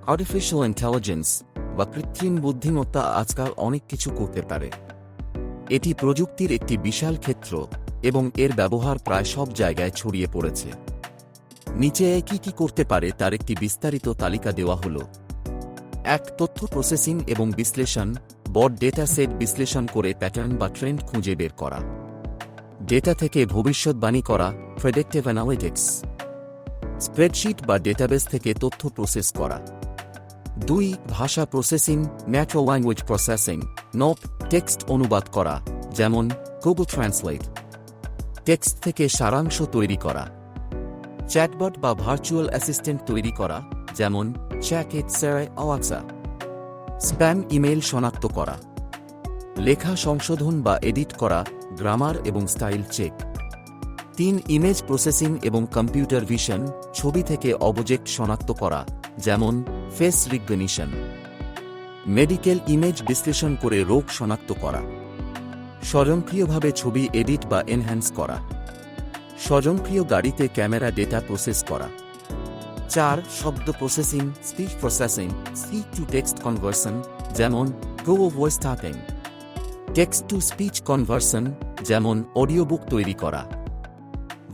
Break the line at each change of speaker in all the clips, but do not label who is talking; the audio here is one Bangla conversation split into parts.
আর্টিফিশিয়াল ইন্টেলিজেন্স বা কৃত্রিম বুদ্ধিমত্তা আজকাল অনেক কিছু করতে পারে। এটি প্রযুক্তির একটি বিশাল ক্ষেত্র এবং এর ব্যবহার প্রায় সব জায়গায় ছড়িয়ে পড়েছে। নিচে কি কি করতে পারে তার একটি বিস্তারিত তালিকা দেওয়া হল। 1. তথ্য প্রসেসিং এবং বিশ্লেষণ। বড় ডেটা সেট বিশ্লেষণ করে প্যাটার্ন বা ট্রেন্ড খুঁজে বের করা। ডেটা থেকে ভবিষ্যৎবাণী করা, প্রেডিক্টিভ অ্যানালিটিক্স। স্প্রেডশিট বা ডেটাবেস থেকে তথ্য প্রসেস করা। 2. ভাষা processing, natural language processing, knob, text অনুবাদ করা, যেমন গুগল ট্রান্সলেট। টেক্সট থেকে সারাংশ তৈরি করা। চ্যাটবট বা ভার্চুয়াল অ্যাসিস্ট্যান্ট তৈরি করা, যেমন চ্যাট সেরে আলেক্সা। স্প্যাম ইমেইল শনাক্ত করা। লেখা সংশোধন বা এডিট করা, গ্রামার এবং স্টাইল চেক। 3. ইমেজ প্রসেসিং এবং কম্পিউটার ভিশন, ছবি থেকে অবজেক্ট শনাক্ত করা, যেমন ফেস রিকগনিশন। মেডিকেল ইমেজ বিশ্লেষণ করে রোগ শনাক্ত করা। স্বয়ংক্রিয়ভাবে ছবি এডিট বা এনহ্যান্স করা। স্বয়ংক্রিয় গাড়িতে ক্যামেরা ডেটা প্রসেস করা। 4. শব্দ processing, speech processing, speech to text conversion, যেমন Google voice typing. Text to speech conversion, যেমন অডিও বুক তৈরি করা।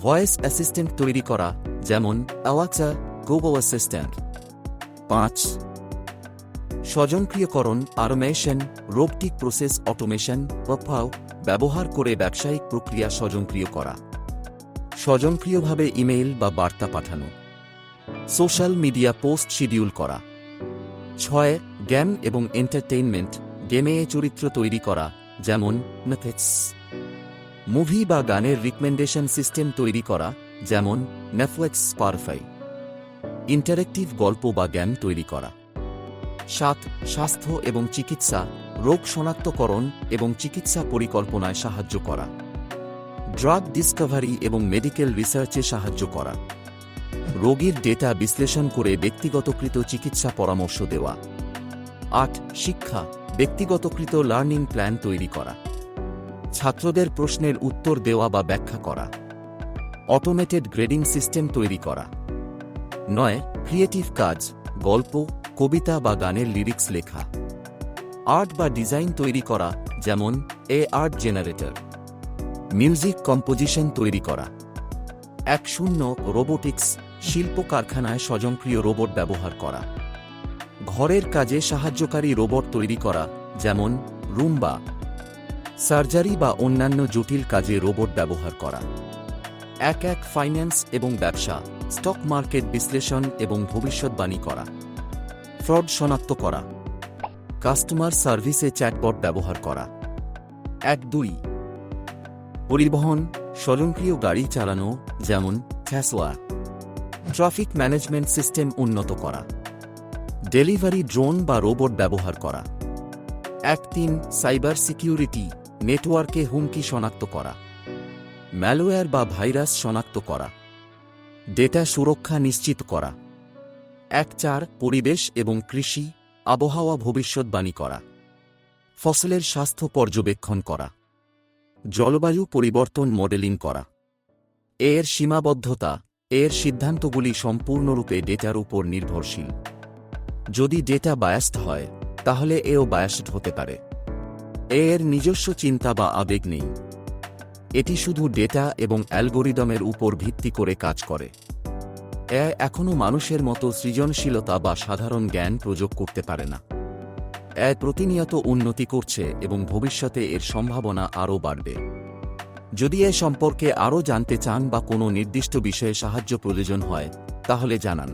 ভয়েস অ্যাসিস্ট্যান্ট তৈরি করা, যেমন অ্যালেক্সা, গুগল অ্যাসিস্ট্যান্ট। 5. স্বয়ংক্রিয়করণ, অটোমেশন, রোবটিক প্রসেস অটোমেশন বা ব্যবহার করে ব্যবসায়িক প্রক্রিয়া স্বয়ংক্রিয় করা। স্বয়ংক্রিয়ভাবে ইমেইল বা বার্তা পাঠানো। সোশ্যাল মিডিয়া পোস্ট শিডিউল করা। 6. গেম এবং এন্টারটেইনমেন্ট, গেমে চরিত্র তৈরি করা, যেমন নেটফ্লিক্স। মুভি বা গানের রিকমেন্ডেশন সিস্টেম তৈরি করা, যেমন নেটফ্লিক্স, স্পটিফাই। ইন্টারেক্টিভ গল্প বা জ্ঞান তৈরি করা। 7. স্বাস্থ্য এবং চিকিৎসা, রোগ শনাক্তকরণ এবং চিকিৎসা পরিকল্পনায় সাহায্য করা। ড্রাগ ডিসকভারি এবং মেডিকেল রিসার্চে সাহায্য করা। রোগীর ডেটা বিশ্লেষণ করে ব্যক্তিগতকৃত চিকিৎসা পরামর্শ দেওয়া। 8. শিক্ষা, ব্যক্তিগতকৃত লার্নিং প্ল্যান তৈরি করা। ছাত্রদের প্রশ্নের উত্তর দেওয়া বা ব্যাখ্যা করা। অটোমেটেড গ্রেডিং সিস্টেম তৈরি করা। 9. ক্রিয়েটিভ কাজ, গল্প, কবিতা বা গানের লিরিক্স লেখা। আর্ট বা ডিজাইন তৈরি করা, যেমন আর্ট জেনারেটর। মিউজিক কম্পোজিশন তৈরি করা। 10. রোবোটিক্স, শিল্প কারখানায় স্বয়ংক্রিয় রোবট ব্যবহার করা। ঘরের কাজে সাহায্যকারী রোবট তৈরি করা, যেমন রুম্বা। সার্জারি বা অন্যান্য জটিল কাজে রোবট ব্যবহার করা। 1. ফাইন্যান্স এবং ব্যবসা, স্টক মার্কেট বিশ্লেষণ এবং ভবিষ্যৎবাণী করা। ফ্রড শনাক্ত করা। কাস্টমার সার্ভিসে চ্যাটবট ব্যবহার করা। 2. পরিবহন, স্বয়ংক্রিয় গাড়ি চালানো, যেমন টেসলা। ট্রাফিক ম্যানেজমেন্ট সিস্টেম উন্নত করা। ডেলিভারি ড্রোন বা রোবট ব্যবহার করা। 3. সাইবার সিকিউরিটি, নেটওয়ার্কে হুমকি শনাক্ত করা। ম্যালওয়্যার বা ভাইরাস শনাক্ত করা। ডেটা সুরক্ষা নিশ্চিত করা। 4. পরিবেশ এবং কৃষি, আবহাওয়া ভবিষ্যৎবাণী করা। ফসলের স্বাস্থ্য পর্যবেক্ষণ করা। জলবায়ু পরিবর্তন মডেলিং করা। এর সীমাবদ্ধতা, এর সিদ্ধান্তগুলি সম্পূর্ণরূপে ডেটার উপর নির্ভরশীল। যদি ডেটা বায়াসড হয়, তাহলে এও বায়াসড হতে পারে। এর নিজস্ব চিন্তা বা আবেগ নেই। এটি শুধু ডেটা এবং অ্যালগোরিদমের উপর ভিত্তি করে কাজ করে। এখনও মানুষের মতো সৃজনশীলতা বা সাধারণ জ্ঞান প্রয়োগ করতে পারে না। প্রতিনিয়ত উন্নতি করছে এবং ভবিষ্যতে এর সম্ভাবনা আরও বাড়বে। যদি এ সম্পর্কে আরও জানতে চান বা কোনো নির্দিষ্ট বিষয়ে সাহায্য প্রয়োজন হয়, তাহলে জানান।